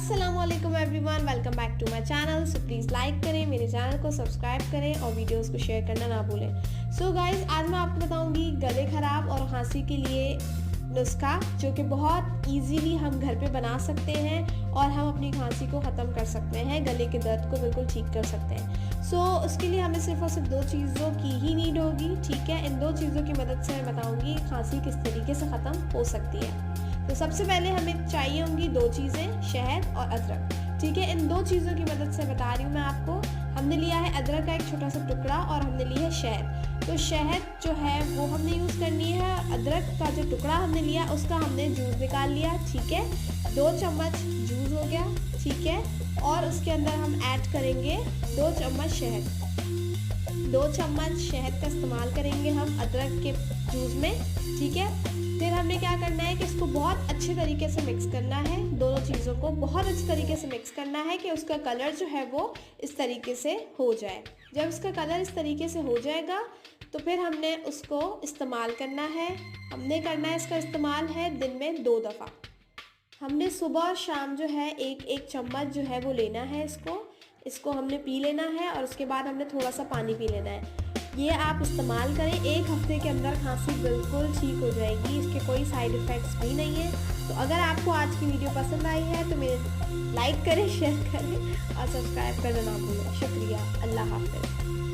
अस्सलामुअलैकुम everyone, welcome back to my channel. So please like करें, मेरे चैनल को सब्सक्राइब करें और वीडियोस को शेयर करना ना भूलें। सो गाइज़, आज मैं आपको बताऊंगी गले ख़राब और खांसी के लिए नुस्खा, जो कि बहुत इजीली हम घर पे बना सकते हैं और हम अपनी खांसी को ख़त्म कर सकते हैं, गले के दर्द को बिल्कुल ठीक कर सकते हैं। सो उसके लिए हमें सिर्फ और सिर्फ दो चीज़ों की ही नीड होगी, ठीक है। इन दो चीज़ों की मदद से मैं बताऊँगी खांसी किस तरीके से ख़त्म हो सकती है। तो सबसे पहले हमें चाहिए होंगी दो चीज़ें, शहद और अदरक, ठीक है। इन दो चीज़ों की मदद से बता रही हूँ मैं आपको। हमने लिया है अदरक का एक छोटा सा टुकड़ा और हमने ली है शहद। तो शहद जो है वो हमने यूज़ करनी है, अदरक का जो टुकड़ा हमने लिया उसका हमने जूस निकाल लिया, ठीक है। 2 चम्मच जूस हो गया, ठीक है। और उसके अंदर हम ऐड करेंगे 2 चम्मच शहद। 2 चम्मच शहद का इस्तेमाल करेंगे हम अदरक के जूस में, ठीक है। फिर हमने क्या करना है कि इसको बहुत अच्छे तरीके से मिक्स करना है, दोनों चीज़ों को बहुत अच्छे तरीके से मिक्स करना है कि उसका कलर जो है वो इस तरीके से हो जाए। जब इसका कलर इस तरीके से हो जाएगा तो फिर हमने उसको इस्तेमाल करना है। हमने करना है इसका इस्तेमाल है दिन में 2 दफ़ा। हमने सुबह और शाम जो है एक चम्मच जो है वो लेना है, इसको हमने पी लेना है और उसके बाद हमने थोड़ा सा पानी पी लेना है। ये आप इस्तेमाल करें, 1 हफ्ते के अंदर खांसी बिल्कुल ठीक हो जाएगी, इसके कोई साइड इफ़ेक्ट्स भी नहीं है। तो अगर आपको आज की वीडियो पसंद आई है तो मेरे लाइक करें, शेयर करें और सब्सक्राइब करना ना भूलें। शुक्रिया, अल्लाह हाफ़िज़।